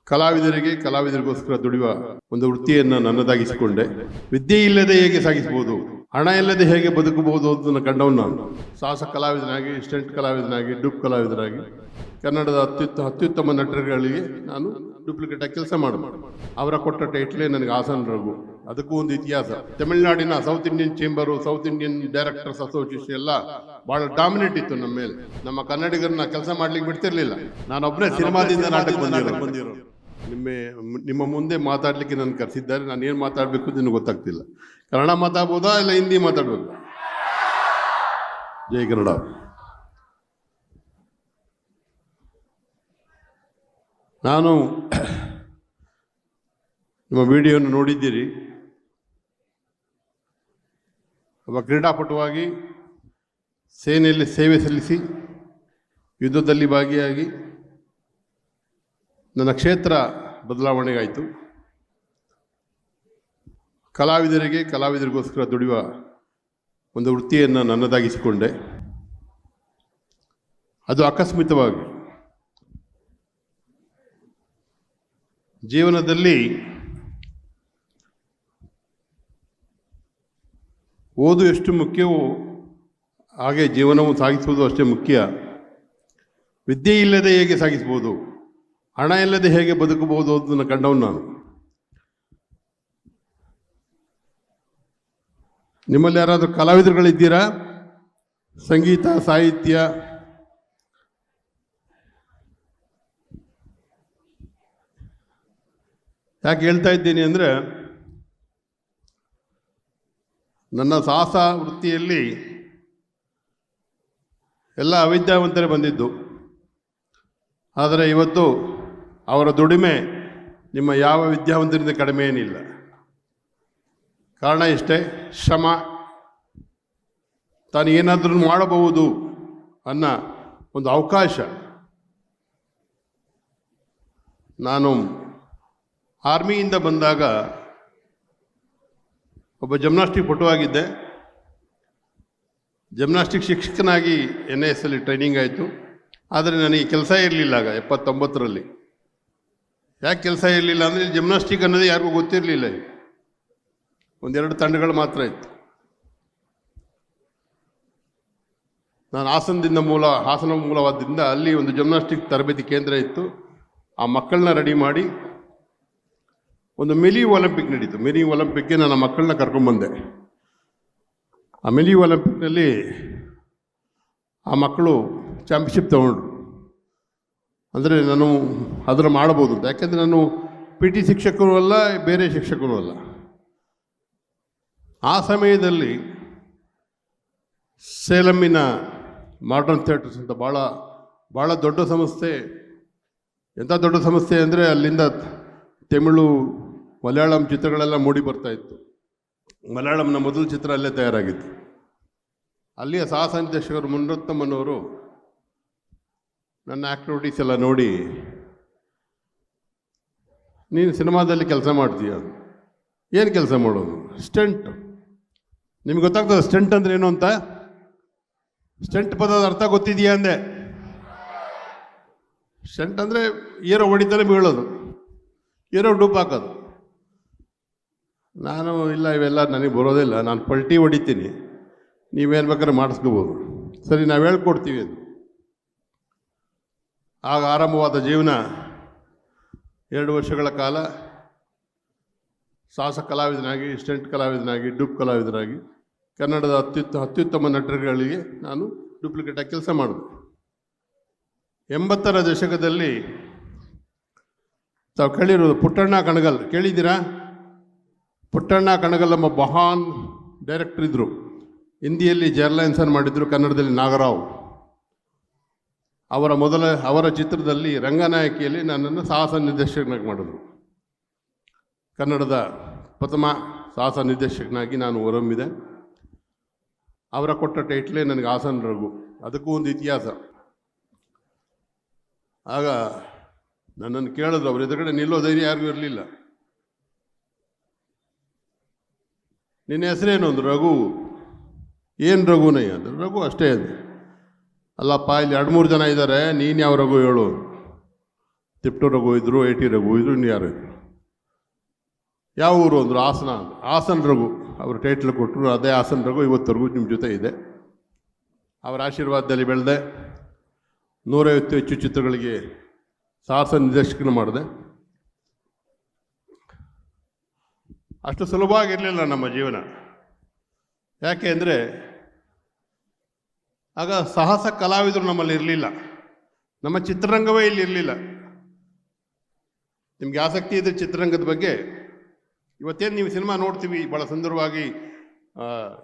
ಕಲಾವಿದರಿಗೋಸ್ಕರ ದುಡಿಯುವ ಒಂದು ವೃತ್ತಿಯನ್ನು ನನ್ನದಾಗಿಸಿಕೊಂಡೆ. ವಿದ್ಯೆ ಇಲ್ಲದೆ ಹೇಗೆ ಸಾಗಿಸಬಹುದು, ಹಣ ಇಲ್ಲದೆ ಹೇಗೆ ಬದುಕಬಹುದು ಅದನ್ನು ಕಂಡವನು ನಾನು. ಸಾಹಸ ಕಲಾವಿದನಾಗಿ, ಸ್ಟಂಟ್ ಕಲಾವಿದನಾಗಿ, ಡೂಪ್ ಕಲಾವಿದನಾಗಿ ಕನ್ನಡದ ಅತ್ಯುತ್ತಮ ನಟರುಗಳಿಗೆ ನಾನು ಡೂಪ್ಲಿಕೇಟ್ ಆಗಿ ಕೆಲಸ ಮಾಡಬಹುದು. ಅವರ ಕೊಟ್ಟ ಟೈಟ್ಲೇ ನನಗೆ ಹಾಸನ್ ರಘು. ಅದಕ್ಕೂ ಒಂದು ಇತಿಹಾಸ. ತಮಿಳುನಾಡಿನ south Indian chamber, south Indian directors association ಎಲ್ಲ ಬಹಳ ಡಾಮಿನೇಟ್ ಇತ್ತು ನಮ್ಮ ಮೇಲೆ. ನಮ್ಮ ಕನ್ನಡಿಗರನ್ನ ಕೆಲಸ ಮಾಡ್ಲಿಕ್ಕೆ ಬಿಡ್ತಿರ್ಲಿಲ್ಲ. ನಾನೊಬ್ಬನೇ ಸಿನಿಮಾದಿಂದ ನಾಟಕ ಬಂದಿರೋ. ನಿಮ್ಮ ಮುಂದೆ ಮಾತಾಡ್ಲಿಕ್ಕೆ ನಾನು ಕರೆಸಿದ್ದಾರೆ. ನಾನು ಏನು ಮಾತಾಡಬೇಕು ಅಂತ ನಿನಗೆ ಗೊತ್ತಾಗ್ತಿಲ್ಲ. ಕನ್ನಡ ಮಾತಾಡ್ಬೋದಾ ಇಲ್ಲ ಹಿಂದಿ ಮಾತಾಡ್ಬೇಕು? ಜೈ ಕನ್ನಡ. ನಾನು ನಿಮ್ಮ ವಿಡಿಯೋವನ್ನು ನೋಡಿದ್ದೀರಿ. ಒಬ್ಬ ಕ್ರೀಡಾಪಟುವಾಗಿ ಸೇನೆಯಲ್ಲಿ ಸೇವೆ ಸಲ್ಲಿಸಿ ಯುದ್ಧದಲ್ಲಿ ಭಾಗಿಯಾಗಿ ನನ್ನ ಕ್ಷೇತ್ರ ಬದಲಾವಣೆಗಾಯಿತು. ಕಲಾವಿದರಿಗೋಸ್ಕರ ದುಡಿಯುವ ಒಂದು ವೃತ್ತಿಯನ್ನು ನನ್ನದಾಗಿಸಿಕೊಂಡೆ. ಅದು ಆಕಸ್ಮಿಕವಾಗಿ. ಜೀವನದಲ್ಲಿ ಓದು ಎಷ್ಟು ಮುಖ್ಯವೋ ಹಾಗೆ ಜೀವನವನ್ನು ಸಾಗಿಸುವುದು ಅಷ್ಟೇ ಮುಖ್ಯ. ವಿದ್ಯೆ ಇಲ್ಲದೆ ಹೇಗೆ ಸಾಗಿಸಬಹುದು, ಹಣ ಇಲ್ಲದೆ ಹೇಗೆ ಬದುಕಬಹುದು ಅದನ್ನು ಕಂಡವನು ನಾನು. ನಿಮ್ಮಲ್ಲಿ ಯಾರಾದರೂ ಕಲಾವಿದರುಗಳಿದ್ದೀರಾ? ಸಂಗೀತ, ಸಾಹಿತ್ಯ, ಯಾಕೆ ಹೇಳ್ತಾ ಇದ್ದೀನಿ ಅಂದರೆ, ನನ್ನ ಸಾಹಸ ವೃತ್ತಿಯಲ್ಲಿ ಎಲ್ಲ ಅವಿದ್ಯಾವಂತರೇ ಬಂದಿದ್ದು. ಆದರೆ ಇವತ್ತು ಅವರ ದುಡಿಮೆ ನಿಮ್ಮ ಯಾವ ವಿದ್ಯಾವಂತರಿಂದ ಕಡಿಮೆ ಏನಿಲ್ಲ. ಕಾರಣ ಇಷ್ಟೇ, ಶ್ರಮ. ತಾನು ಏನಾದರೂ ಮಾಡಬಹುದು ಅನ್ನೋ ಒಂದು ಅವಕಾಶ. ನಾನು ಆರ್ಮಿಯಿಂದ ಬಂದಾಗ ಒಬ್ಬ ಜಿಮ್ನಾಸ್ಟಿಕ್ ಪಟುವಾಗಿದ್ದೆ. ಜಿಮ್ನಾಸ್ಟಿಕ್ ಶಿಕ್ಷಕನಾಗಿ NIS ಅಲ್ಲಿ ಟ್ರೈನಿಂಗ್ ಆಯಿತು. ಆದರೆ ನನಗೆ ಕೆಲಸ ಇರಲಿಲ್ಲ ಆಗ 79ರಲ್ಲಿ. ಯಾಕೆ ಕೆಲಸ ಇರಲಿಲ್ಲ ಅಂದರೆ ಜಿಮ್ನಾಸ್ಟಿಕ್ ಅನ್ನೋದು ಯಾರಿಗೂ ಗೊತ್ತಿರಲಿಲ್ಲ. ಒಂದೆರಡು ತಂಡಗಳು ಮಾತ್ರ ಇತ್ತು. ನಾನು ಹಾಸನ ಮೂಲವಾದ್ದರಿಂದ ಅಲ್ಲಿ ಒಂದು ಜಿಮ್ನಾಸ್ಟಿಕ್ ತರಬೇತಿ ಕೇಂದ್ರ ಇತ್ತು. ಆ ಮಕ್ಕಳನ್ನ ರೆಡಿ ಮಾಡಿ ಒಂದು ಮಿನಿ ಒಲಿಂಪಿಕ್ ನಡೀತು. ಮಿನಿ ಒಲಿಂಪಿಕ್ಗೆ ನನ್ನ ಮಕ್ಕಳನ್ನ ಕರ್ಕೊಂಡ್ಬಂದೆ. ಆ ಮಿನಿ ಒಲಿಂಪಿಕ್ನಲ್ಲಿ ಆ ಮಕ್ಕಳು ಚಾಂಪಿಯನ್ಶಿಪ್ ತಗೊಂಡ್ರು. ಅಂದರೆ ನಾನು ಅದನ್ನು ಮಾಡ್ಬೋದು ಅಂತ. ಯಾಕೆಂದರೆ ನಾನು PT ಶಿಕ್ಷಕರು ಅಲ್ಲ, ಬೇರೆ ಶಿಕ್ಷಕರು ಅಲ್ಲ. ಆ ಸಮಯದಲ್ಲಿ ಸೇಲಮ್ಮಿನ ಮಾಡರ್ನ್ ಥಿಯೇಟರ್ಸ್ ಅಂತ ಭಾಳ ದೊಡ್ಡ ಸಂಸ್ಥೆ. ಎಂಥ ದೊಡ್ಡ ಸಂಸ್ಥೆ ಅಂದರೆ ಅಲ್ಲಿಂದ ತಮಿಳು, ಮಲಯಾಳಂ ಚಿತ್ರಗಳೆಲ್ಲ ಮೂಡಿ ಬರ್ತಾಯಿತ್ತು. ಮಲಯಾಳಂನ ಮೊದಲ ಚಿತ್ರ ಅಲ್ಲೇ ತಯಾರಾಗಿತ್ತು. ಅಲ್ಲಿಯ ಸಾಹಸ ನಿರ್ದೇಶಕರು ಮುನಿರತ್ನಮ್ಮನವರು ನನ್ನ ಆ್ಯಕ್ಟಿವಿಟೀಸ್ ಎಲ್ಲ ನೋಡಿ, ನೀನು ಸಿನಿಮಾದಲ್ಲಿ ಕೆಲಸ ಮಾಡ್ತೀಯ, ಏನು ಕೆಲಸ ಮಾಡೋದು? ಸ್ಟಂಟ್. ನಿಮ್ಗೆ ಗೊತ್ತಾಗ್ತದೆ ಸ್ಟಂಟ್ ಅಂದರೆ ಏನು ಅಂತ? ಸ್ಟಂಟ್ ಪದದ ಅರ್ಥ ಗೊತ್ತಿದೆಯಾ ಅಂದೆ. ಸ್ಟಂಟ್ ಅಂದರೆ ಏರೋ ಹೊಡಿತಾರೆ ಬೀಳೋದು, ಏರೋ ಡೂಪ್ ಹಾಕೋದು. ನಾನು ಇಲ್ಲ, ಇವೆಲ್ಲ ನನಗೆ ಬರೋದಿಲ್ಲ, ನಾನು ಪಲ್ಟಿ ಹೊಡಿತೀನಿ, ನೀವೇನು ಬೇಕಾದ್ರೆ ಮಾಡಿಸ್ಕೋಬೋದು. ಸರಿ, ನಾವು ಹೇಳ್ಕೊಡ್ತೀವಿ ಅದು. ಆಗ ಆರಂಭವಾದ ಜೀವನ 2 ವರ್ಷಗಳ ಕಾಲ ಸಾಹಸ ಕಲಾವಿದನಾಗಿ, ಸ್ಟಂಟ್ ಕಲಾವಿದನಾಗಿ, ಡೂಪ್ ಕಲಾವಿದನಾಗಿ ಕನ್ನಡದ ಅತ್ಯುತ್ತಮ ನಟರುಗಳಿಗೆ ನಾನು ಡೂಪ್ಲಿಕೇಟ್ ಆಗಿ ಕೆಲಸ ಮಾಡಿದೆ. 80ರ ದಶಕದಲ್ಲಿ ತಾವು ಕೇಳಿರೋದು ಪುಟ್ಟಣ್ಣ ಕಣಗಲ್. ಕೇಳಿದ್ದೀರಾ? ಪುಟ್ಟಣ್ಣ ಕಣಗಲ್ ನಮ್ಮ ಮಹಾನ್ ಡೈರೆಕ್ಟರ್ ಇದ್ದರು. ಹಿಂದಿಯಲ್ಲಿ ಜರ್ಲೈನ್ಸನ್ ಮಾಡಿದ್ರು, ಕನ್ನಡದಲ್ಲಿ ನಾಗರಾವ್. ಅವರ ಚಿತ್ರದಲ್ಲಿ ರಂಗನಾಯಕಿಯಲ್ಲಿ ನನ್ನನ್ನು ಸಾಹಸ ನಿರ್ದೇಶಕನಾಗಿ ಮಾಡಿದ್ರು. ಕನ್ನಡದ ಪ್ರಥಮ ಸಾಹಸ ನಿರ್ದೇಶಕನಾಗಿ ನಾನು ಹೊರಹೊಮ್ಮಿದೆ. ಅವರ ಕೊಟ್ಟ ಟೈಟ್ಲೇ ನನಗೆ ಹಾಸನ್ ರಘು. ಅದಕ್ಕೂ ಒಂದು ಇತಿಹಾಸ. ಆಗ ನನ್ನನ್ನು ಕೇಳಿದ್ರು, ಅವ್ರ ಎದುರುಗಡೆ ನಿಲ್ಲೋ ಧೈರ್ಯ ಯಾರಿಗೂ ಇರಲಿಲ್ಲ. ನಿನ್ನ ಹೆಸರೇನು ಅಂದರು? ರಘು. ಏನು ರಘುನಯ್ಯ ಅಂದರು. ರಘು ಅಷ್ಟೇ ಅಂದೆ. ಅಲ್ಲಪ್ಪ, ಇಲ್ಲಿ 2-3 ಜನ ಇದ್ದಾರೆ, ನೀನು ಯಾವ ರಘು ಹೇಳು. ತಿಪ್ಟೂರು ರಘು ಇದ್ದರು, AT ರಘು ಇದ್ದರು, ಇನ್ನು ಯಾರು ಇದ್ರು. ಯಾವ ಊರು ಅಂದರು? ಹಾಸನ ಅಂದರು. ಹಾಸನ ರಘು ಅವರು ಟೈಟ್ಲ್ ಕೊಟ್ಟರು. ಅದೇ ಹಾಸನ ರಘು ಇವತ್ತರೆಗೂ ನಿಮ್ಮ ಜೊತೆ ಇದೆ. ಅವರ ಆಶೀರ್ವಾದದಲ್ಲಿ ಬೆಳೆದೆ. 150 ಹೆಚ್ಚು ಚಿತ್ರಗಳಿಗೆ ಸಾಹಸ ನಿರ್ದೇಶಕನ ಮಾಡಿದೆ. ಅಷ್ಟು ಸುಲಭವಾಗಿರಲಿಲ್ಲ ನಮ್ಮ ಜೀವನ. ಯಾಕೆ ಅಂದರೆ ಆಗ ಸಾಹಸ ಕಲಾವಿದರು ನಮ್ಮಲ್ಲಿ ಇರಲಿಲ್ಲ. ನಮ್ಮ ಚಿತ್ರರಂಗವೇ ಇಲ್ಲಿ ಇರಲಿಲ್ಲ. ನಿಮಗೆ ಆಸಕ್ತಿ ಇದೆ ಚಿತ್ರರಂಗದ ಬಗ್ಗೆ, ಇವತ್ತೇನು ನೀವು ಸಿನಿಮಾ ನೋಡ್ತೀವಿ ಭಾಳ ಸುಂದರವಾಗಿ,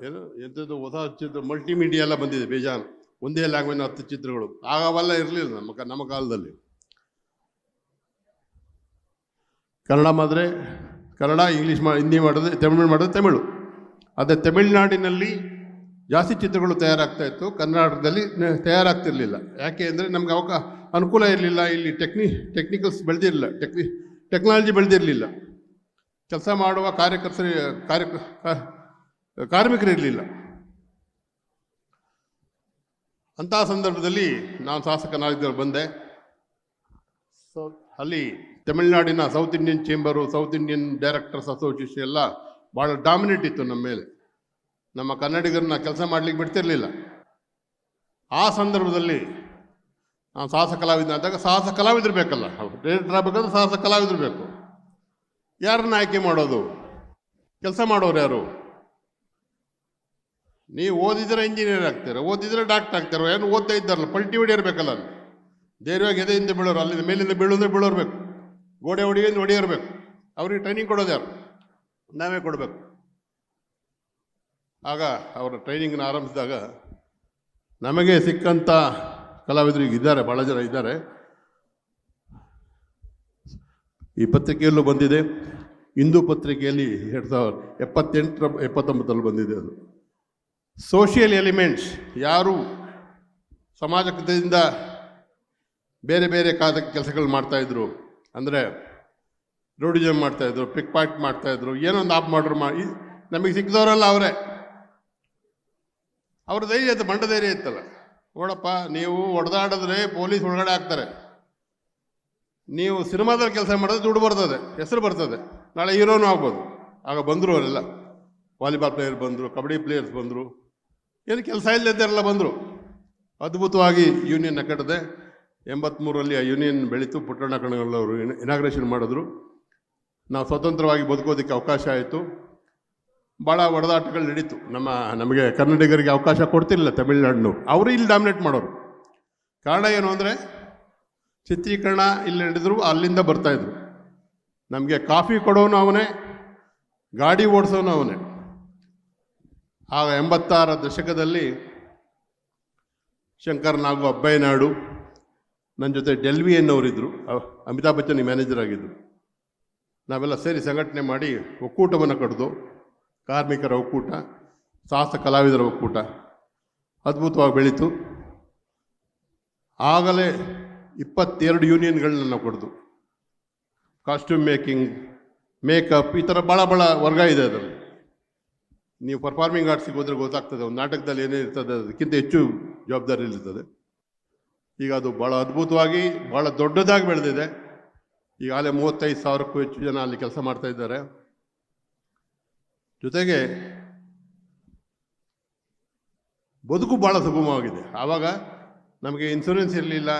ಏನು ಎಂಥದ್ದು ಹೊಸ ಚಿತ್ರ ಮಲ್ಟಿಮೀಡಿಯಾ ಎಲ್ಲ ಬಂದಿದೆ ಬೇಜಾನ್, ಒಂದೇ ಲ್ಯಾಂಗ್ವೇಜ್ನ 10 ಚಿತ್ರಗಳು. ಆಗ ಅವೆಲ್ಲ ಇರಲಿಲ್ಲ ನಮ್ಮ ಕಾಲದಲ್ಲಿ. ಕನ್ನಡ ಮಾಡಿದ್ರೆ ಕನ್ನಡ, ಇಂಗ್ಲೀಷ್ ಹಿಂದಿ ಮಾಡಿದ್ರೆ ತಮಿಳು ಮಾಡಿದ್ರೆ ತಮಿಳು. ಅದೇ ತಮಿಳುನಾಡಿನಲ್ಲಿ ಜಾಸ್ತಿ ಚಿತ್ರಗಳು ತಯಾರಾಗ್ತಾ ಇತ್ತು, ಕರ್ನಾಟಕದಲ್ಲಿ ತಯಾರಾಗ್ತಿರ್ಲಿಲ್ಲ. ಯಾಕೆ ಅಂದರೆ ನಮ್ಗೆ ಅನುಕೂಲ ಇರಲಿಲ್ಲ. ಇಲ್ಲಿ ಟೆಕ್ನಿಕಲ್ಸ್ ಬೆಳೆದಿರಲಿಲ್ಲ, ಟೆಕ್ನಾಲಜಿ ಬೆಳೆದಿರಲಿಲ್ಲ. ಕೆಲಸ ಮಾಡುವ ಕಾರ್ಮಿಕರಿರಲಿಲ್ಲ. ಅಂತಹ ಸಂದರ್ಭದಲ್ಲಿ ನಾನು ಸಾಹಸ ಕಲಾವಿದರು ಬಂದೆ. ಅಲ್ಲಿ ತಮಿಳುನಾಡಿನ south Indian chamber, south Indian directors association ಎಲ್ಲ ಭಾಳ ಡಾಮಿನೇಟ್ ಇತ್ತು ನಮ್ಮ ಮೇಲೆ. ನಮ್ಮ ಕನ್ನಡಿಗರನ್ನ ಕೆಲಸ ಮಾಡಲಿಕ್ಕೆ ಬಿಡ್ತಿರ್ಲಿಲ್ಲ. ಆ ಸಂದರ್ಭದಲ್ಲಿ ನಾನು ಸಾಹಸ ಕಲಾವಿದನಾದಾಗ ಸಾಹಸ ಕಲಾವಿದರು ಬೇಕಲ್ಲ, ಡೈರೆಕ್ಟರ್ ಆಗಬೇಕಾದ್ರೆ ಸಾಹಸ ಕಲಾವಿದರು ಬೇಕು. ಯಾರನ್ನ ಆಯ್ಕೆ ಮಾಡೋದು? ಕೆಲಸ ಮಾಡೋರು ಯಾರು? ನೀವು ಓದಿದ್ರೆ ಇಂಜಿನಿಯರ್ ಆಗ್ತೀರ, ಓದಿದ್ರೆ ಡಾಕ್ಟರ್ ಆಗ್ತಾರೋ, ಏನು ಓದ್ತಾ ಇದ್ದಾರಲ್ಲ, ಪಲ್ಟಿ ಹೊಡಿಯಿರ್ಬೇಕಲ್ಲ. ಅಲ್ಲಿ ಧೈರ್ಯವಾಗಿ ಎದೆಯಿಂದ ಬೀಳೋರು, ಅಲ್ಲಿಂದ ಮೇಲಿಂದ ಬೀಳೋದ್ರೆ ಬೀಳೋರ್ಬೇಕು, ಗೋಡೆ ಹೊಡಿಯಿರ್ಬೇಕು. ಅವ್ರಿಗೆ ಟ್ರೈನಿಂಗ್ ಕೊಡೋದು ಯಾರು? ನಾವೇ ಕೊಡಬೇಕು. ಆಗ ಅವರ ಟ್ರೈನಿಂಗ್ನ ಆರಂಭಿಸಿದಾಗ ನಮಗೆ ಸಿಕ್ಕಂಥ ಕಲಾವಿದರು ಈಗ ಇದ್ದಾರೆ, ಭಾಳ ಜನ ಇದ್ದಾರೆ. ಈ ಪತ್ರಿಕೆಯಲ್ಲೂ ಬಂದಿದೆ, ಹಿಂದೂ ಪತ್ರಿಕೆಯಲ್ಲಿ 2078-79 ಬಂದಿದೆ. ಅದು ಸೋಷಿಯಲ್ ಎಲಿಮೆಂಟ್ಸ್, ಯಾರು ಸಮಾಜದಿಂದ ಬೇರೆ ಬೇರೆ ಕೆಲಸಗಳು ಮಾಡ್ತಾಯಿದ್ರು, ಅಂದರೆ ರೋಡಿಸಮ್ ಮಾಡ್ತಾಯಿದ್ರು, ಪಿಕ್ ಪಾಕೆಟ್ ಮಾಡ್ತಾಯಿದ್ರು, ಏನೊಂದು ಆಪ್ ಮಾಡ್ರು ನಮಗೆ ಸಿಕ್ಕಿದವರಲ್ಲ ಅವರೇ. ಅವ್ರ ಧೈರ್ಯ ಇತ್ತು, ಮಂಡ ಧೈರ್ಯ ಇತ್ತಲ್ಲ. ನೋಡಪ್ಪ, ನೀವು ಹೊಡೆದಾಡಿದ್ರೆ ಪೊಲೀಸ್ ಒಳಗಡೆ ಹಾಕ್ತಾರೆ, ನೀವು ಸಿನಿಮಾದಲ್ಲಿ ಕೆಲಸ ಮಾಡಿದ್ರೆ ದುಡ್ಡು ಬರ್ತದೆ, ಹೆಸರು ಬರ್ತದೆ, ನಾಳೆ ಹೀರೋನು ಆಗ್ಬೋದು. ಆಗ ಬಂದರು ಅವರೆಲ್ಲ, ವಾಲಿಬಾಲ್ ಪ್ಲೇಯರ್ ಬಂದರು, ಕಬಡ್ಡಿ ಪ್ಲೇಯರ್ಸ್ ಬಂದರು, ಏನು ಕೆಲಸ ಇಲ್ಲದೆಲ್ಲ ಬಂದರು. ಅದ್ಭುತವಾಗಿ ಯೂನಿಯನ್ನ ಕಟ್ಟಿದೆ. 83ರಲ್ಲಿ ಆ ಯೂನಿಯನ್ ಬೆಳೀತು. ಪುಟ್ಟಣ್ಣ ಕಣಗಲ್ಲವರು ಇನಾಗ್ರೇಷನ್ ಮಾಡಿದ್ರು. ನಾವು ಸ್ವತಂತ್ರವಾಗಿ ಬದುಕೋದಕ್ಕೆ ಅವಕಾಶ ಆಯಿತು. ಭಾಳ ಹೊಡೆದಾಟಗಳು ನಡೀತು. ನಮಗೆ ಕನ್ನಡಿಗರಿಗೆ ಅವಕಾಶ ಕೊಡ್ತಿರಲಿಲ್ಲ ತಮಿಳುನಾಡಿನವ್ರು. ಅವರು ಇಲ್ಲಿ ಡಾಮಿನೇಟ್ ಮಾಡೋರು. ಕಾರಣ ಏನು ಅಂದರೆ ಚಿತ್ರೀಕರಣ ಇಲ್ಲಿ ನಡೆದ್ರು, ಅಲ್ಲಿಂದ ಬರ್ತಾಯಿದ್ರು. ನಮಗೆ ಕಾಫಿ ಕೊಡೋನು ಅವನೇ, ಗಾಡಿ ಓಡಿಸೋನು ಅವನೇ. ಆಗ 86 ದಶಕದಲ್ಲಿ ಶಂಕರ್ ನಾಗು, ಅಬ್ಬಯ್ಯ ನಾಯ್ಡು, ನನ್ನ ಜೊತೆ ಡೆಲ್ವಿ ಅನ್ನೋರಿದ್ದರು, ಅಮಿತಾಬ್ ಬಚ್ಚನ್ ಮ್ಯಾನೇಜರ್ ಆಗಿದ್ದರು. ನಾವೆಲ್ಲ ಸೇರಿ ಸಂಘಟನೆ ಮಾಡಿ ಒಕ್ಕೂಟವನ್ನು ಕಟ್ಟಿದು, ಕಾರ್ಮಿಕರ ಒಕ್ಕೂಟ, ಸಾಹಸ ಕಲಾವಿದರ ಒಕ್ಕೂಟ ಅದ್ಭುತವಾಗಿ ಬೆಳೀತು. ಆಗಲೇ 22 ಯೂನಿಯನ್ಗಳನ್ನ ನಾವು ಕೊಡ್ದು. ಕಾಸ್ಟ್ಯೂಮ್ ಮೇಕಿಂಗ್, ಮೇಕಪ್, ಈ ಥರ ಭಾಳ ವರ್ಗ ಇದೆ ಅದರಲ್ಲಿ. ನೀವು ಪರ್ಫಾರ್ಮಿಂಗ್ ಆರ್ಟ್ಸಿಗೆ ಹೋದರೆ ಗೊತ್ತಾಗ್ತದೆ, ಒಂದು ನಾಟಕದಲ್ಲಿ ಏನೇ ಇರ್ತದೆ ಅದಕ್ಕಿಂತ ಹೆಚ್ಚು ಜವಾಬ್ದಾರಿ ಇರ್ತದೆ. ಈಗ ಅದು ಭಾಳ ಅದ್ಭುತವಾಗಿ ಭಾಳ ದೊಡ್ಡದಾಗಿ ಬೆಳೆದಿದೆ. ಈಗಾಗಲೇ 35,000ಕ್ಕೂ ಹೆಚ್ಚು ಜನ ಅಲ್ಲಿ ಕೆಲಸ ಮಾಡ್ತಾ ಇದ್ದಾರೆ. ಜೊತೆಗೆ ಬದುಕು ಭಾಳ ಸುಗಮವಾಗಿದೆ. ಆವಾಗ ನಮಗೆ ಇನ್ಶೂರೆನ್ಸ್ ಇರಲಿಲ್ಲ.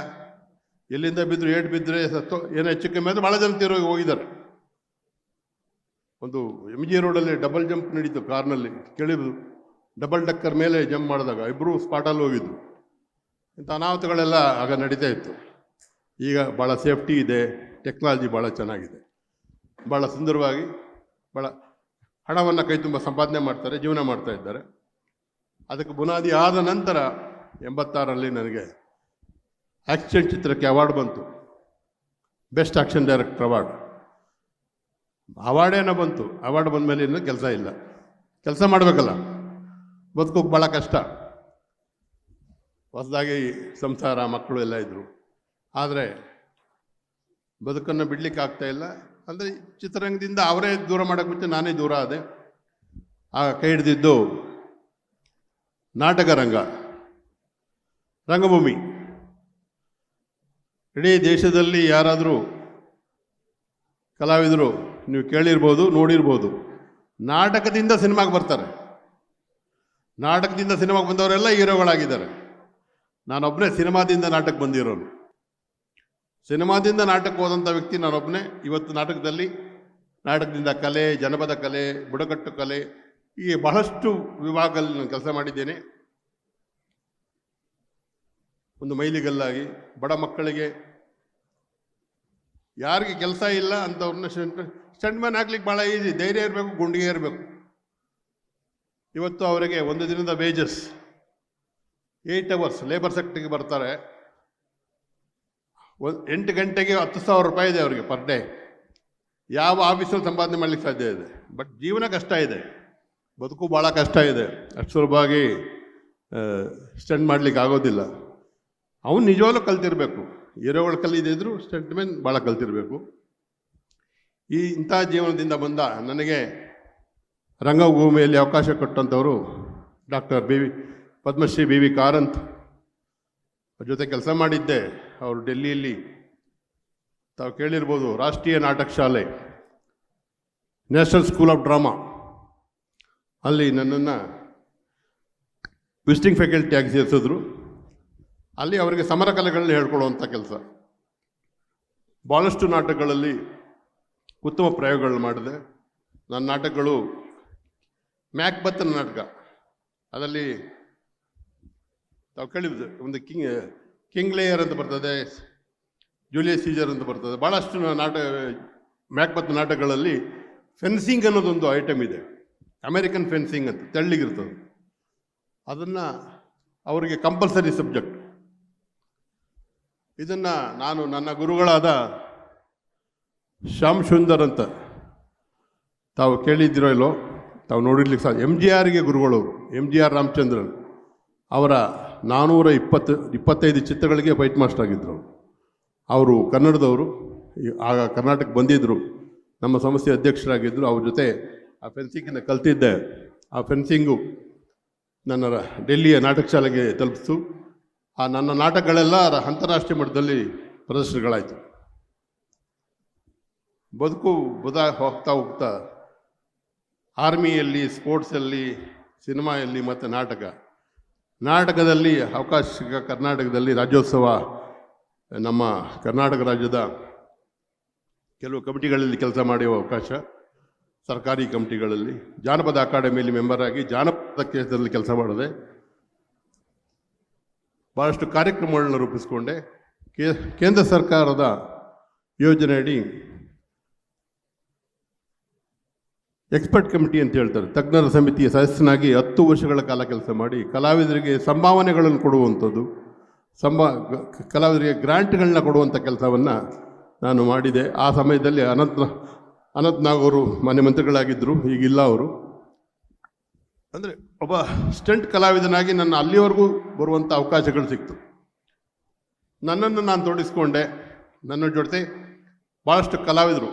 ಎಲ್ಲಿಂದ ಬಿದ್ದರು, ಏಟು ಬಿದ್ದರೆ ಸತ್ತು ಏನೋ ಹೆಚ್ಚು ಕಮ್ಮಿ ಅಂದರೆ ಭಾಳ ಜನ ತೀರೋಗಿ ಹೋಗಿದ್ದಾರೆ. ಒಂದು MG ರೋಡಲ್ಲಿ ಡಬಲ್ ಜಂಪ್ ನಡೀತು, ಕಾರ್ನಲ್ಲಿ ಕೇಳಿದ್ರು, ಡಬಲ್ ಡಕ್ಕರ್ ಮೇಲೆ ಜಂಪ್ ಮಾಡಿದಾಗ ಇಬ್ಬರು ಸ್ಪಾಟಲ್ಲಿ ಹೋಗಿದ್ದು. ಇಂಥ ಅನಾಹುತಗಳೆಲ್ಲ ಆಗ ನಡೀತಾ ಇತ್ತು. ಈಗ ಭಾಳ ಸೇಫ್ಟಿ ಇದೆ, ಟೆಕ್ನಾಲಜಿ ಭಾಳ ಚೆನ್ನಾಗಿದೆ, ಭಾಳ ಸುಂದರವಾಗಿ ಭಾಳ ಹಣವನ್ನು ಕೈ ತುಂಬ ಸಂಪಾದನೆ ಮಾಡ್ತಾರೆ, ಜೀವನ ಮಾಡ್ತಾ ಇದ್ದಾರೆ. ಅದಕ್ಕೆ ಬುನಾದಿ ಆದ ನಂತರ 86ರಲ್ಲಿ ನನಗೆ ಆ್ಯಕ್ಷನ್ ಚಿತ್ರಕ್ಕೆ ಅವಾರ್ಡ್ ಬಂತು, ಬೆಸ್ಟ್ ಆ್ಯಕ್ಷನ್ ಡೈರೆಕ್ಟರ್ ಅವಾರ್ಡೇನೋ ಬಂತು. ಅವಾರ್ಡ್ ಬಂದ ಮೇಲೆ ಇನ್ನೂ ಕೆಲಸ ಇಲ್ಲ, ಕೆಲಸ ಮಾಡಬೇಕಲ್ಲ, ಬದುಕೋಕೆ ಭಾಳ ಕಷ್ಟ. ಹೊಸದಾಗಿ ಸಂಸಾರ, ಮಕ್ಕಳು ಎಲ್ಲ ಇದ್ದರು. ಆದರೆ ಬದುಕನ್ನು ಬಿಡಲಿಕ್ಕೆ ಆಗ್ತಾಯಿಲ್ಲ. ಅಂದರೆ ಚಿತ್ರರಂಗದಿಂದ ಅವರೇ ದೂರ ಮಾಡೋಕ್ಕೆ ಮುಂಚೆ ನಾನೇ ದೂರ ಆದೆ. ಆಗ ಕೈ ಹಿಡಿದಿದ್ದು ನಾಟಕ ರಂಗಭೂಮಿ. ಇಡೀ ದೇಶದಲ್ಲಿ ಯಾರಾದರೂ ಕಲಾವಿದರು ನೀವು ಕೇಳಿರ್ಬೋದು, ನೋಡಿರ್ಬೋದು, ನಾಟಕದಿಂದ ಸಿನಿಮಾಗೆ ಬರ್ತಾರೆ. ನಾಟಕದಿಂದ ಸಿನಿಮಾಗೆ ಬಂದವರೆಲ್ಲ ಹೀರೋಗಳಾಗಿದ್ದಾರೆ. ನಾನೊಬ್ಬನೇ ಸಿನಿಮಾದಿಂದ ನಾಟಕಕ್ಕೆ ಬಂದಿರೋನು. ಸಿನಿಮಾದಿಂದ ನಾಟಕಕ್ಕೆ ಹೋದಂಥ ವ್ಯಕ್ತಿ ನಾನೊಬ್ಬನೇ. ಇವತ್ತು ನಾಟಕದಿಂದ ಕಲೆ, ಜನಪದ ಕಲೆ, ಬುಡಕಟ್ಟು ಕಲೆ, ಹೀಗೆ ಬಹಳಷ್ಟು ವಿಭಾಗದಲ್ಲಿ ನಾನು ಕೆಲಸ ಮಾಡಿದ್ದೇನೆ. ಒಂದು ಮೈಲಿಗಲ್ಲಾಗಿ ಬಡ ಮಕ್ಕಳಿಗೆ, ಯಾರಿಗೆ ಕೆಲಸ ಇಲ್ಲ ಅಂಥವ್ರನ್ನ ಸ್ಟಂಟ್ಮ್ಯಾನ್ ಆಗ್ಲಿಕ್ಕೆ ಭಾಳ ಈಸಿ. ಧೈರ್ಯ ಇರಬೇಕು, ಗುಂಡಿಗೆ ಇರಬೇಕು. ಇವತ್ತು ಅವರಿಗೆ ಒಂದು ದಿನದ ವೇಜಸ್ 8 hours ಲೇಬರ್ ಸೆಕ್ಟ್ರಿಗೆ ಬರ್ತಾರೆ. 8 ಗಂಟೆಗೆ 10,000 ರೂಪಾಯಿ ಇದೆ ಅವರಿಗೆ ಪರ್ ಡೇ. ಯಾವ ಆಫೀಸಲ್ಲಿ ಸಂಪಾದನೆ ಮಾಡಲಿಕ್ಕೆ ಸಾಧ್ಯ ಇದೆ? ಬಟ್ ಜೀವನ ಕಷ್ಟ ಇದೆ, ಬದುಕು ಭಾಳ ಕಷ್ಟ ಇದೆ. ಅಷ್ಟು ಸುಲಭವಾಗಿ ಸ್ಟಂಟ್ ಮಾಡಲಿಕ್ಕೆ ಆಗೋದಿಲ್ಲ. ಅವನು ನಿಜವಾಗ್ಲೂ ಕಲ್ತಿರಬೇಕು. ಹೀರೋಗಳು ಕಲಿದಿದ್ರು ಸ್ಟಂಟ್ಮೆನ್ ಭಾಳ ಕಲ್ತಿರಬೇಕು. ಇಂಥ ಜೀವನದಿಂದ ಬಂದ ನನಗೆ ರಂಗಭೂಮಿಯಲ್ಲಿ ಅವಕಾಶ ಕೊಟ್ಟಂಥವರು doctor Padmashri B V Karanth ಅವ್ರ ಜೊತೆ ಕೆಲಸ ಮಾಡಿದ್ದೆ. ಅವರು ಡೆಲ್ಲಿಯಲ್ಲಿ ತಾವು ಕೇಳಿರ್ಬೋದು, ರಾಷ್ಟ್ರೀಯ ನಾಟಕ ಶಾಲೆ, ನ್ಯಾಷನಲ್ ಸ್ಕೂಲ್ ಆಫ್ ಡ್ರಾಮಾ, ಅಲ್ಲಿ ನನ್ನನ್ನು ವಿಸಿಟಿಂಗ್ ಫ್ಯಾಕಲ್ಟಿ ಆಗಿ ಸೇರಿಸಿದ್ರು. ಅಲ್ಲಿ ಅವರಿಗೆ ಸಮರ ಕಲೆಗಳನ್ನ ಹೇಳ್ಕೊಡುವಂಥ ಕೆಲಸ. ಭಾಳಷ್ಟು ನಾಟಕಗಳಲ್ಲಿ ಉತ್ತಮ ಪ್ರಯೋಗಗಳನ್ನ ಮಾಡಿದೆ. ನನ್ನ ನಾಟಕಗಳು ಮ್ಯಾಕ್ಬೆತ್ ನಾಟಕ, ಅದರಲ್ಲಿ ತಾವು ಕೇಳಿದ್ದು ಒಂದು ಕಿಂಗ್ ಲೇಯರ್ ಅಂತ ಬರ್ತದೆ, ಜೂಲಿಯಸ್ ಸೀಸರ್ ಅಂತ ಬರ್ತದೆ. ಭಾಳಷ್ಟು ಮ್ಯಾಕ್ಬೆತ್ ನಾಟಕಗಳಲ್ಲಿ ಫೆನ್ಸಿಂಗ್ ಅನ್ನೋದೊಂದು ಐಟಮ್ ಇದೆ. ಅಮೇರಿಕನ್ ಫೆನ್ಸಿಂಗ್ ಅಂತ ತೆಳ್ಳಿಗಿರ್ತದೆ. ಅದನ್ನು ಅವರಿಗೆ ಕಂಪಲ್ಸರಿ ಸಬ್ಜೆಕ್ಟ್. ಇದನ್ನು ನಾನು ನನ್ನ ಗುರುಗಳಾದ ಶ್ಯಾಮ್ ಸುಂದರ್ ಅಂತ ತಾವು ಕೇಳಿದ್ದೀರೋ ಇಲ್ಲೋ, ತಾವು ನೋಡಿರ್ಲಿಕ್ಕೆ ಸಾಧ್ಯ. MGRಗೆ ಗುರುಗಳು, MGR ರಾಮಚಂದ್ರನ್ ಅವರ 425 ಚಿತ್ರಗಳಿಗೆ ಫೈಟ್ ಮಾಸ್ಟರ್ ಆಗಿದ್ದರು. ಅವರು ಕನ್ನಡದವರು, ಆಗ ಕರ್ನಾಟಕಕ್ಕೆ ಬಂದಿದ್ದರು, ನಮ್ಮ ಸಂಸ್ಥೆ ಅಧ್ಯಕ್ಷರಾಗಿದ್ದರು. ಅವ್ರ ಜೊತೆ ಆ ಫೆನ್ಸಿಂಗಿಂದ ಕಲ್ತಿದ್ದೆ. ಆ ಫೆನ್ಸಿಂಗು ನನ್ನ ಡೆಲ್ಲಿಯ ನಾಟಕ ಶಾಲೆಗೆ ತಲುಪಿಸ್ತು. ಆ ನನ್ನ ನಾಟಕಗಳೆಲ್ಲ ಅಂತಾರಾಷ್ಟ್ರೀಯ ಮಟ್ಟದಲ್ಲಿ ಪ್ರದರ್ಶನಗಳಾಯಿತು. ಬದುಕು ಹೋಗ್ತಾ ಹೋಗ್ತಾ ಆರ್ಮಿಯಲ್ಲಿ, ಸ್ಪೋರ್ಟ್ಸಲ್ಲಿ, ಸಿನಿಮಾಯಲ್ಲಿ ಮತ್ತು ನಾಟಕದಲ್ಲಿ ಅವಕಾಶ ಕರ್ನಾಟಕದಲ್ಲಿ ರಾಜ್ಯೋತ್ಸವ, ನಮ್ಮ ಕರ್ನಾಟಕ ರಾಜ್ಯದ ಕೆಲವು ಕಮಿಟಿಗಳಲ್ಲಿ ಕೆಲಸ ಮಾಡುವ ಅವಕಾಶ, ಸರ್ಕಾರಿ ಕಮಿಟಿಗಳಲ್ಲಿ, ಜಾನಪದ ಅಕಾಡೆಮಿಯಲ್ಲಿ ಮೆಂಬರ್ ಆಗಿ ಜಾನಪದ ಕ್ಷೇತ್ರದಲ್ಲಿ ಕೆಲಸ ಮಾಡಿದೆ. ಭಾಳಷ್ಟು ಕಾರ್ಯಕ್ರಮಗಳನ್ನ ರೂಪಿಸಿಕೊಂಡೆ. ಕೇಂದ್ರ ಸರ್ಕಾರದ ಯೋಜನೆಯಡಿ ಎಕ್ಸ್ಪರ್ಟ್ ಕಮಿಟಿ ಅಂತ ಹೇಳ್ತಾರೆ, ತಜ್ಞರ ಸಮಿತಿಯ ಸದಸ್ಯನಾಗಿ 10 ವರ್ಷಗಳ ಕಾಲ ಕೆಲಸ ಮಾಡಿ ಕಲಾವಿದರಿಗೆ ಸಂಭಾವನೆಗಳನ್ನು ಕೊಡುವಂಥದ್ದು, ಕಲಾವಿದರಿಗೆ ಗ್ರಾಂಟ್ಗಳನ್ನ ಕೊಡುವಂಥ ಕೆಲಸವನ್ನು ನಾನು ಮಾಡಿದೆ. ಆ ಸಮಯದಲ್ಲಿ ಅನಂತ್ ನಾಗ್ ಅವರು ಮಾನ್ಯ ಮಂತ್ರಿಗಳಾಗಿದ್ದರು, ಈಗಿಲ್ಲ ಅವರು. ಅಂದರೆ ಒಬ್ಬ ಸ್ಟಂಟ್ ಕಲಾವಿದನಾಗಿ ನನ್ನ ಅಲ್ಲಿವರೆಗೂ ಬರುವಂಥ ಅವಕಾಶಗಳು ಸಿಕ್ತು. ನನ್ನನ್ನು ನಾನು ತೊಡಗಿಸ್ಕೊಂಡೆ. ನನ್ನ ಜೊತೆ ಭಾಳಷ್ಟು ಕಲಾವಿದರು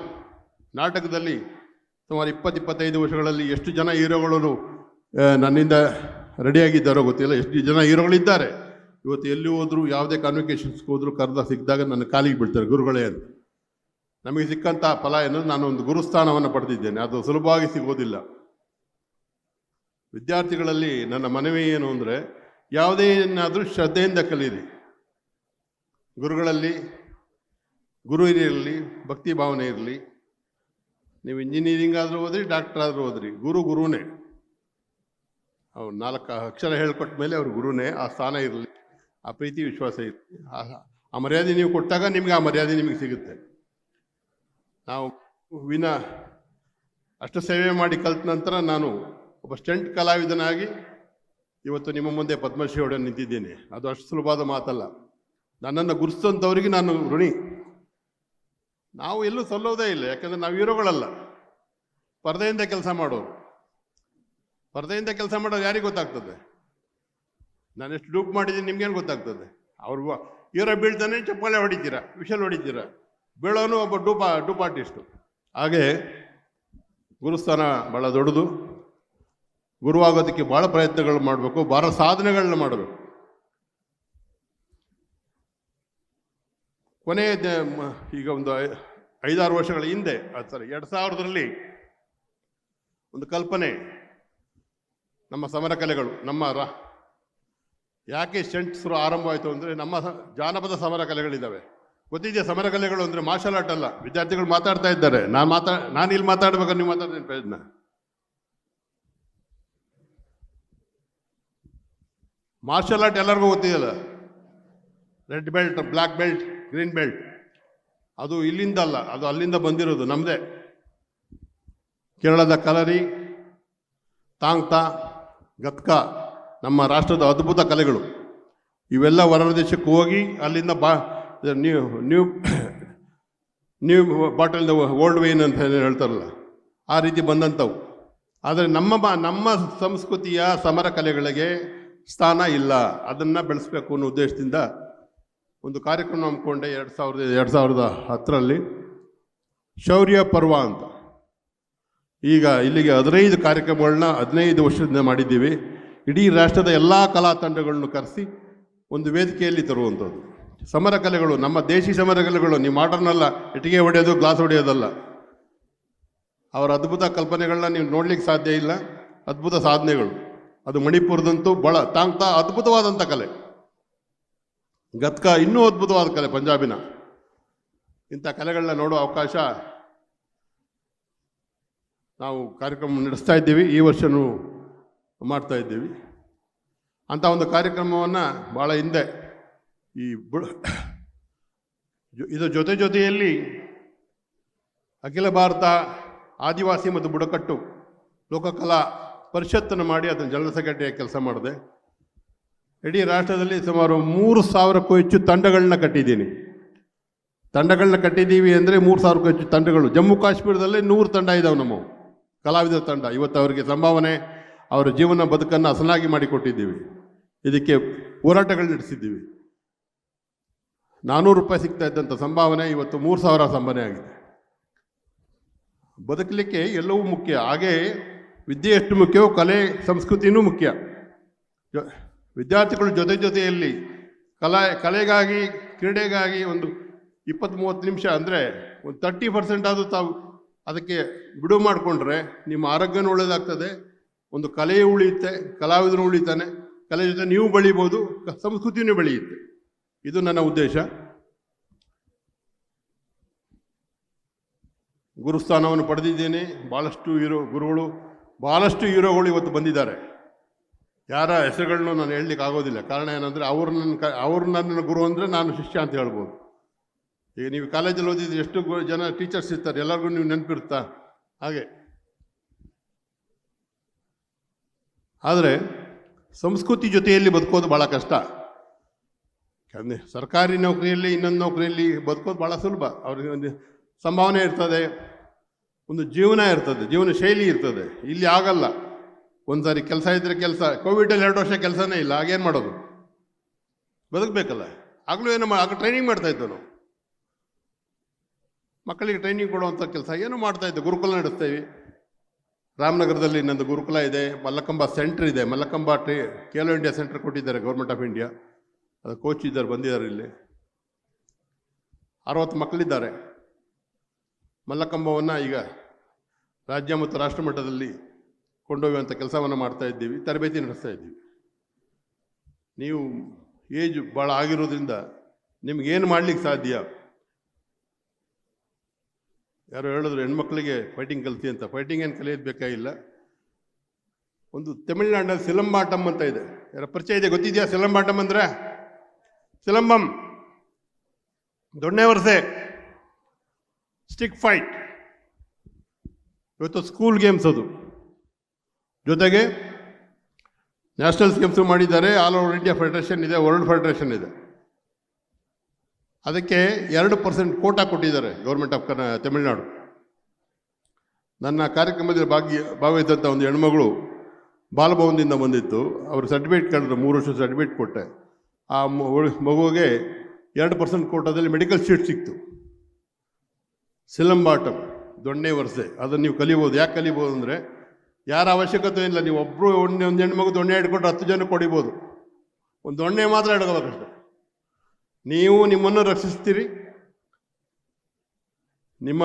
ನಾಟಕದಲ್ಲಿ ಸುಮಾರು 20-25 ವರ್ಷಗಳಲ್ಲಿ ಎಷ್ಟು ಜನ ಹೀರೋಗಳು ನನ್ನಿಂದ ರೆಡಿಯಾಗಿದ್ದಾರೋ ಗೊತ್ತಿಲ್ಲ. ಎಷ್ಟು ಜನ ಹೀರೋಗಳಿದ್ದಾರೆ. ಇವತ್ತು ಎಲ್ಲಿ ಹೋದರೂ, ಯಾವುದೇ ಕಾನ್ವಿಕೇಷನ್ಸ್ಗೆ ಹೋದರೂ ಸಿಕ್ಕಿದಾಗ ನನ್ನ ಕಾಲಿಗೆ ಬೀಳ್ತಾರೆ ಗುರುಗಳೇ ಅಂತ. ನಮಗೆ ಸಿಕ್ಕಂಥ ಫಲ ಏನಂದ್ರೆ ನಾನು ಒಂದು ಗುರುಸ್ಥಾನವನ್ನು ಪಡೆದಿದ್ದೇನೆ. ಅದು ಸುಲಭವಾಗಿ ಸಿಗೋದಿಲ್ಲ. ವಿದ್ಯಾರ್ಥಿಗಳಲ್ಲಿ ನನ್ನ ಮನವಿ ಏನು ಅಂದರೆ, ಯಾವುದೇ ಏನಾದರೂ ಶ್ರದ್ಧೆಯಿಂದ ಕಲೀರಿ. ಗುರುಗಳಲ್ಲಿ ಗುರು ಹಿರಿಯರಲ್ಲಿ ಭಕ್ತಿ ಭಾವನೆ ಇರಲಿ. ನೀವು ಇಂಜಿನಿಯರಿಂಗ್ ಆದರೂ ಓದ್ರಿ, ಡಾಕ್ಟರ್ ಆದರೂ ಓದ್ರಿ, ಗುರುನೇ. ಅವ್ರು 4 ಅಕ್ಷರ ಹೇಳ್ಕೊಟ್ಟ ಮೇಲೆ ಅವ್ರು ಗುರುನೇ. ಆ ಸ್ಥಾನ ಇರಲಿ, ಆ ಪ್ರೀತಿ ವಿಶ್ವಾಸ ಇರಲಿ. ಆ ಮರ್ಯಾದೆ ನೀವು ಕೊಟ್ಟಾಗ ನಿಮಗೆ ಆ ಮರ್ಯಾದೆ ನಿಮಗೆ ಸಿಗುತ್ತೆ. ನಾವು ಅಷ್ಟು ಸೇವೆ ಮಾಡಿ ಕಲಿತ ನಂತರ ನಾನು ಒಬ್ಬ ಸ್ಟಂಟ್ ಕಲಾವಿದನಾಗಿ ಇವತ್ತು ನಿಮ್ಮ ಮುಂದೆ ಪದ್ಮಶ್ರೀ ಒಡೆ ನಿಂತಿದ್ದೇನೆ. ಅದು ಅಷ್ಟು ಸುಲಭವಾದ ಮಾತಲ್ಲ. ನನ್ನನ್ನು ಗುರುತಿಸಿದಂಥವರಿಗೆ ನಾನು ಋಣಿ. ನಾವು ಎಲ್ಲೂ ಸಲ್ಲೋದೇ ಇಲ್ಲ, ಯಾಕಂದರೆ ನಾವು ಹೀರೋಗಳಲ್ಲ, ಪರದೆಯಿಂದ ಕೆಲಸ ಮಾಡೋರು. ಪರದೆಯಿಂದ ಕೆಲಸ ಮಾಡೋರು ಯಾರಿಗೆ ಗೊತ್ತಾಗ್ತದೆ? ನಾನು ಎಷ್ಟು ಡೂಪ್ ಮಾಡಿದ್ದೀನಿ ನಿಮ್ಗೇನು ಗೊತ್ತಾಗ್ತದೆ? ಅವ್ರು ಹೀರೋ ಬೀಳ್ತಾನೆ, ಚಪ್ಪಾಳೆ ಹೊಡಿತೀರಾ, ವಿಷಲ್ ಹೊಡಿತೀರಾ. ಬೀಳೋನು ಒಬ್ಬ ಡೂಪ್ ಆರ್ಟಿಸ್ಟು. ಹಾಗೆ ಗುರುಸ್ಥಾನ ಭಾಳ ದೊಡ್ಡದು. ಗುರುವಾಗೋದಕ್ಕೆ ಭಾಳ ಪ್ರಯತ್ನಗಳು ಮಾಡಬೇಕು, ಭಾಳ ಸಾಧನೆಗಳನ್ನ ಮಾಡಬೇಕು. ಕೊನೆಯ ಈಗ ಒಂದು 5-6 ವರ್ಷಗಳ ಹಿಂದೆ 2000ರಲ್ಲಿ ಒಂದು ಕಲ್ಪನೆ, ನಮ್ಮ ಸಮರ ಕಲೆಗಳು ಯಾಕೆ ಶೆಂಟ್ಸ್ರು ಆರಂಭವಾಯಿತು ಅಂದರೆ ನಮ್ಮ ಜಾನಪದ ಸಮರ ಕಲೆಗಳಿದ್ದಾವೆ. ಗೊತ್ತಿದೆಯಾ? ಸಮರ ಕಲೆಗಳು ಅಂದರೆ ಮಾರ್ಷಲ್ ಆರ್ಟ್ ಅಲ್ಲ. ವಿದ್ಯಾರ್ಥಿಗಳು ಮಾತಾಡ್ತಾ ಇದ್ದಾರೆ, ನಾನು ಇಲ್ಲಿ ಮಾತಾಡ್ಬೇಕಾದ್ರೆ ನೀವು ಮಾತಾಡ್ತೀನಿ ಪ್ರಯತ್ನ. ಮಾರ್ಷಲ್ ಆರ್ಟ್ ಎಲ್ಲರಿಗೂ ಗೊತ್ತಿದೆಯಲ್ಲ, red belt, black belt, green belt. ಅದು ಇಲ್ಲಿಂದ ಅಲ್ಲ, ಅದು ಅಲ್ಲಿಂದ ಬಂದಿರೋದು, ನಮ್ಮದೇ. ಕೇರಳದ ಕಲರಿ, ತಾಂಗ್ತಾ, ಗತ್ಕಾ ನಮ್ಮ ರಾಷ್ಟ್ರದ ಅದ್ಭುತ ಕಲೆಗಳು. ಇವೆಲ್ಲ ಹೊರ ದೇಶಕ್ಕೆ ಹೋಗಿ ಅಲ್ಲಿಂದ ನ್ಯೂ ಬಾಟಲ್ ಓಲ್ಡ್ ವೈನ್ ಅಂತ ಹೇಳ್ತಾರಲ್ಲ, ಆ ರೀತಿ ಬಂದಂಥವು. ಆದರೆ ನಮ್ಮ ಸಂಸ್ಕೃತಿಯ ಸಮರ ಕಲೆಗಳಿಗೆ ಸ್ಥಾನ ಇಲ್ಲ. ಅದನ್ನು ಬೆಳೆಸಬೇಕು ಅನ್ನೋ ಉದ್ದೇಶದಿಂದ ಒಂದು ಕಾರ್ಯಕ್ರಮ ಹಮ್ಮಿಕೊಂಡೆ 2010ರಲ್ಲಿ, ಶೌರ್ಯ ಪರ್ವ ಅಂತ. ಈಗ ಇಲ್ಲಿಗೆ 15 ಕಾರ್ಯಕ್ರಮಗಳನ್ನ 15 ವರ್ಷದಿಂದ ಮಾಡಿದ್ದೀವಿ. ಇಡೀ ರಾಷ್ಟ್ರದ ಎಲ್ಲ ಕಲಾ ತಂಡಗಳನ್ನು ಕರೆಸಿ ಒಂದು ವೇದಿಕೆಯಲ್ಲಿ ತರುವಂಥದ್ದು. ಸಮರ ಕಲೆಗಳು, ನಮ್ಮ ದೇಶಿ ಸಮರ ಕಲೆಗಳು, ನೀವು ಮಾಡರ್ನ್ ಅಲ್ಲ, ಇಟ್ಟಿಗೆ ಹೊಡೆಯೋದು, ಗ್ಲಾಸ್ ಹೊಡೆಯೋದಲ್ಲ. ಅವರ ಅದ್ಭುತ ಕಲ್ಪನೆಗಳನ್ನ ನೀವು ನೋಡ್ಲಿಕ್ಕೆ ಸಾಧ್ಯ ಇಲ್ಲ. ಅದ್ಭುತ ಸಾಧನೆಗಳು. ಅದು ಮಣಿಪುರದಂತೂ ತಾಂಗ್ತಾ ಅದ್ಭುತವಾದಂಥ ಕಲೆ. ಗತ್ಕಾ ಇನ್ನೂ ಅದ್ಭುತವಾದ ಕಲೆ, ಪಂಜಾಬಿನ. ಇಂಥ ಕಲೆಗಳನ್ನ ನೋಡುವ ಅವಕಾಶ ನಾವು ಕಾರ್ಯಕ್ರಮ ನಡೆಸ್ತಾ ಇದ್ದೀವಿ. ಈ ವರ್ಷವೂ ಮಾಡ್ತಾ ಇದ್ದೀವಿ. ಅಂಥ ಒಂದು ಕಾರ್ಯಕ್ರಮವನ್ನು ಭಾಳ ಹಿಂದೆ ಇದರ ಜೊತೆಯಲ್ಲಿ ಅಖಿಲ ಭಾರತ ಆದಿವಾಸಿ ಮತ್ತು ಬುಡಕಟ್ಟು ಲೋಕಕಲಾ ಪರಿಷತ್ತನ್ನು ಮಾಡಿ ಅದನ್ನು ಜನರಲ್ ಸೆಕ್ರೆಟರಿಯಾಗಿ ಕೆಲಸ ಮಾಡಿದೆ. ಇಡೀ ರಾಷ್ಟ್ರದಲ್ಲಿ ಸುಮಾರು 3000ಕ್ಕೂ ಹೆಚ್ಚು ತಂಡಗಳನ್ನ ಕಟ್ಟಿದ್ದೀನಿ. ತಂಡಗಳನ್ನ ಕಟ್ಟಿದ್ದೀವಿ ಅಂದರೆ 3000ಕ್ಕೂ ಹೆಚ್ಚು ತಂಡಗಳು. ಜಮ್ಮು ಕಾಶ್ಮೀರದಲ್ಲೇ 100 ತಂಡ ಇದ್ದಾವೆ ನಮ್ಮ ಕಲಾವಿದರ ತಂಡ. ಇವತ್ತು ಅವರಿಗೆ ಸಂಭಾವನೆ, ಅವರ ಜೀವನ ಬದುಕನ್ನು ಹಸನಾಗಿ ಮಾಡಿಕೊಟ್ಟಿದ್ದೀವಿ. ಇದಕ್ಕೆ ಹೋರಾಟಗಳು ನಡೆಸಿದ್ದೀವಿ. 400 ರೂಪಾಯಿ ಸಿಗ್ತಾ ಇದ್ದಂಥ ಸಂಭಾವನೆ ಇವತ್ತು 3000 ಸಂಭಾವನೆ ಆಗಿದೆ. ಬದುಕಲಿಕ್ಕೆ ಎಲ್ಲವೂ ಮುಖ್ಯ. ಹಾಗೇ ವಿದ್ಯೆ ಎಷ್ಟು ಮುಖ್ಯವೋ ಕಲೆ ಸಂಸ್ಕೃತಿಯೂ ಮುಖ್ಯ. ವಿದ್ಯಾರ್ಥಿಗಳು ಜೊತೆಯಲ್ಲಿ ಕಲೆಗಾಗಿ, ಕ್ರೀಡೆಗಾಗಿ ಒಂದು 20-30 ನಿಮಿಷ ಅಂದರೆ ಒಂದು 30% ಆದರೂ ತಾವು ಅದಕ್ಕೆ ಬಿಡುವು ಮಾಡಿಕೊಂಡ್ರೆ ನಿಮ್ಮ ಆರೋಗ್ಯನೂ ಒಳ್ಳೆಯದಾಗ್ತದೆ, ಒಂದು ಕಲೆಯೂ ಉಳಿಯುತ್ತೆ, ಕಲಾವಿದನು ಉಳಿತಾನೆ, ಕಲೆ ಜೊತೆ ನೀವು ಬೆಳೀಬೋದು, ಸಂಸ್ಕೃತಿಯೂ ಬೆಳೆಯುತ್ತೆ. ಇದು ನನ್ನ ಉದ್ದೇಶ. ಗುರುಸ್ಥಾನವನ್ನು ಪಡೆದಿದ್ದೇನೆ. ಭಾಳಷ್ಟು ಹೀರೋಗಳು ಇವತ್ತು ಬಂದಿದ್ದಾರೆ. ಯಾರ ಹೆಸರುಗಳನ್ನು ನಾನು ಹೇಳಲಿಕ್ಕೆ ಆಗೋದಿಲ್ಲ. ಕಾರಣ ಏನಂದರೆ ಅವ್ರು ನನ್ನ ಗುರು ಅಂದರೆ ನಾನು ಶಿಷ್ಯ ಅಂತ ಹೇಳ್ಬೋದು. ಈಗ ನೀವು ಕಾಲೇಜಲ್ಲಿ ಓದಿದ್ರೆ ಎಷ್ಟು ಜನ ಟೀಚರ್ಸ್ ಇರ್ತಾರೆ, ಎಲ್ಲರಿಗೂ ನೀವು ನೆನಪಿರುತ್ತಾ? ಹಾಗೆ. ಆದರೆ ಸಂಸ್ಕೃತಿ ಜೊತೆಯಲ್ಲಿ ಬದುಕೋದು ಭಾಳ ಕಷ್ಟ. ಯಾಕಂದರೆ ಸರ್ಕಾರಿ ನೌಕರಿಯಲ್ಲಿ, ಇನ್ನೊಂದು ನೌಕರಿಯಲ್ಲಿ ಬದುಕೋದು ಭಾಳ ಸುಲಭ. ಅವ್ರಿಗೆ ಒಂದು ಸಂಭಾವನೆ ಇರ್ತದೆ, ಒಂದು ಜೀವನ ಇರ್ತದೆ, ಜೀವನ ಶೈಲಿ ಇರ್ತದೆ. ಇಲ್ಲಿ ಆಗಲ್ಲ. ಒಂದು ಸಾರಿ ಕೆಲಸ ಇದ್ದರೆ ಕೆಲಸ. ಕೋವಿಡಲ್ಲಿ 2 ವರ್ಷ ಕೆಲಸನೇ ಇಲ್ಲ. ಆಗೇನು ಮಾಡೋದು? ಬದುಕಬೇಕಲ್ಲ. ಆಗಲೂ ಆಗ ಟ್ರೈನಿಂಗ್ ಮಾಡ್ತಾಯಿದ್ದೋ ನಾವು. ಮಕ್ಕಳಿಗೆ ಟ್ರೈನಿಂಗ್ ಕೊಡುವಂಥ ಕೆಲಸ ಏನೋ ಮಾಡ್ತಾಯಿದ್ದೆ. ಗುರುಕುಲ ನಡೆಸ್ತೇವೆ. ರಾಮನಗರದಲ್ಲಿ ನಂದು ಗುರುಕುಲ ಇದೆ. ಮಲ್ಲಕಂಬ ಸೆಂಟ್ರ್ ಇದೆ. ಮಲ್ಲಕಂಬ ಖೇಲೋ ಇಂಡಿಯಾ ಸೆಂಟ್ರ್ ಕೊಟ್ಟಿದ್ದಾರೆ ಗೌರ್ಮೆಂಟ್ ಆಫ್ ಇಂಡಿಯಾ. ಅದು ಕೋಚ್ ಇದ್ದಾರೆ, ಬಂದಿದ್ದಾರೆ. ಇಲ್ಲಿ 60 ಮಕ್ಕಳಿದ್ದಾರೆ. ಮಲ್ಲಕಂಬವನ್ನು ಈಗ ರಾಜ್ಯ ಮತ್ತು ರಾಷ್ಟ್ರ ಮಟ್ಟದಲ್ಲಿ ಕೊಂಡೊಯ್ಯುವಂಥ ಕೆಲಸವನ್ನು ಮಾಡ್ತಾ ಇದ್ದೀವಿ. ತರಬೇತಿ ನಡೆಸ್ತಾ ಇದ್ದೀವಿ. ನೀವು ಏಜ್ ಭಾಳ ಆಗಿರೋದ್ರಿಂದ ನಿಮಗೇನು ಮಾಡಲಿಕ್ಕೆ ಸಾಧ್ಯ? ಯಾರೋ ಹೇಳಿದ್ರು ಹೆಣ್ಮಕ್ಳಿಗೆ ಫೈಟಿಂಗ್ ಕಲಿಸಿ ಅಂತ. ಫೈಟಿಂಗ್ ಏನು ಕಲಿಯೋದು ಬೇಕಾಗಿಲ್ಲ. ಒಂದು ತಮಿಳ್ನಾಡಿನಲ್ಲಿ ಸಿಲಂಬಾಟಮ್ ಅಂತ ಇದೆ. ಯಾರ ಪರಿಚಯ ಇದೆ? ಗೊತ್ತಿದೆಯಾ ಸಿಲಂಬಾಟಮ್ ಅಂದರೆ? ಸಿಲಂಬಂ, ದೊಣ್ಣೆ ವರ್ಷೆ, ಸ್ಟಿಕ್ ಫೈಟ್. ಇವತ್ತು ಸ್ಕೂಲ್ ಗೇಮ್ಸ್ ಅದು. ಜೊತೆಗೆ ನ್ಯಾಷನಲ್ಸ್ ಗೇಮ್ಸು ಮಾಡಿದ್ದಾರೆ. ಆಲ್ ಓವರ್ ಇಂಡಿಯಾ ಫೆಡರೇಷನ್ ಇದೆ, ವರ್ಲ್ಡ್ ಫೆಡರೇಷನ್ ಇದೆ. ಅದಕ್ಕೆ 2% ಕೋಟಾ ಕೊಟ್ಟಿದ್ದಾರೆ ಗೌರ್ಮೆಂಟ್ ಆಫ್ ತಮಿಳುನಾಡು. ನನ್ನ ಕಾರ್ಯಕ್ರಮದಲ್ಲಿ ಭಾಗವಹಿಸಿದಂಥ ಒಂದು ಹೆಣ್ಮಗಳು ಬಾಲಭವನದಿಂದ ಬಂದಿತ್ತು. ಅವರು ಸರ್ಟಿಫಿಕೇಟ್ ಕೇಳಿದ್ರು, 3 ವರ್ಷ ಸರ್ಟಿಫಿಕೇಟ್ ಕೊಟ್ಟೆ. ಆ ಮಗುವಿಗೆ 2% ಕೋಟಾದಲ್ಲಿ ಮೆಡಿಕಲ್ ಸೀಟ್ ಸಿಕ್ತು. ಸಿಲಂಬಾಟಮ್, ದೊಣ್ಣೆ ವರ್ಷೆ, ಅದನ್ನು ನೀವು ಕಲಿಬೋದು. ಯಾಕೆ ಕಲಿಬೋದು ಅಂದರೆ ಯಾರ ಅವಶ್ಯಕತೆ ಇಲ್ಲ. ನೀವು ಒಬ್ಬರು ಒಂದು ಹೆಣ್ಮಗು ದೊಣ್ಣೆ ಹಿಡ್ಕೊಂಡ್ರೆ 10 ಜನಕ್ಕೆ ಹೊಡಿಬೋದು. ಒಂದು ದೊಣ್ಣೆ ಮಾತ್ರ ಹಿಡ್ಕೋಬೇಕಷ್ಟೆ. ನೀವು ನಿಮ್ಮನ್ನು ರಕ್ಷಿಸ್ತೀರಿ, ನಿಮ್ಮ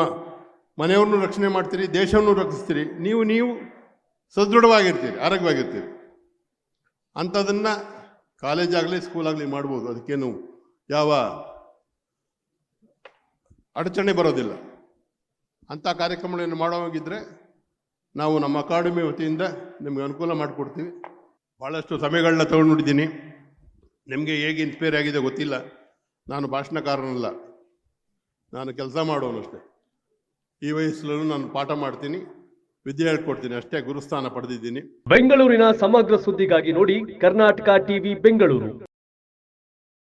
ಮನೆಯವ್ರನ್ನೂ ರಕ್ಷಣೆ ಮಾಡ್ತೀರಿ, ದೇಶವನ್ನು ರಕ್ಷಿಸ್ತೀರಿ, ನೀವು ಸದೃಢವಾಗಿರ್ತೀರಿ, ಆರೋಗ್ಯವಾಗಿರ್ತೀರಿ. ಅಂಥದನ್ನು ಕಾಲೇಜಾಗಲಿ ಸ್ಕೂಲಾಗಲಿ ಮಾಡ್ಬೋದು. ಅದಕ್ಕೇನು ಯಾವ ಅಡಚಣೆ ಬರೋದಿಲ್ಲ. ಅಂಥ ಕಾರ್ಯಕ್ರಮಗಳನ್ನು ಮಾಡೋವಾಗಿದ್ದರೆ ನಾವು ನಮ್ಮ ಅಕಾಡೆಮಿ ವತಿಯಿಂದ ನಿಮಗೆ ಅನುಕೂಲ ಮಾಡಿಕೊಡ್ತೀವಿ. ಭಾಳಷ್ಟು ಸಮಯಗಳನ್ನ ತಗೊಂಡಿದ್ದೀನಿ. ನಿಮಗೆ ಹೇಗೆ ಇನ್ಸ್ಪೈರ್ ಆಗಿದೆ ಗೊತ್ತಿಲ್ಲ. ನಾನು ಭಾಷಣಕಾರನಲ್ಲ, ನಾನು ಕೆಲಸ ಮಾಡೋನಷ್ಟೇ. ಈ ವಯಸ್ಸಲ್ಲೂ ನಾನು ಪಾಠ ಮಾಡ್ತೀನಿ, ವಿದ್ಯೆ ಹೇಳ್ಕೊಡ್ತೀನಿ ಅಷ್ಟೇ. ಗುರುಸ್ಥಾನ ಪಡೆದಿದ್ದೀನಿ. ಬೆಂಗಳೂರಿನ ಸಮಗ್ರ ಸುದ್ದಿಗಾಗಿ ನೋಡಿ ಕರ್ನಾಟಕ ಟಿವಿ ಬೆಂಗಳೂರು.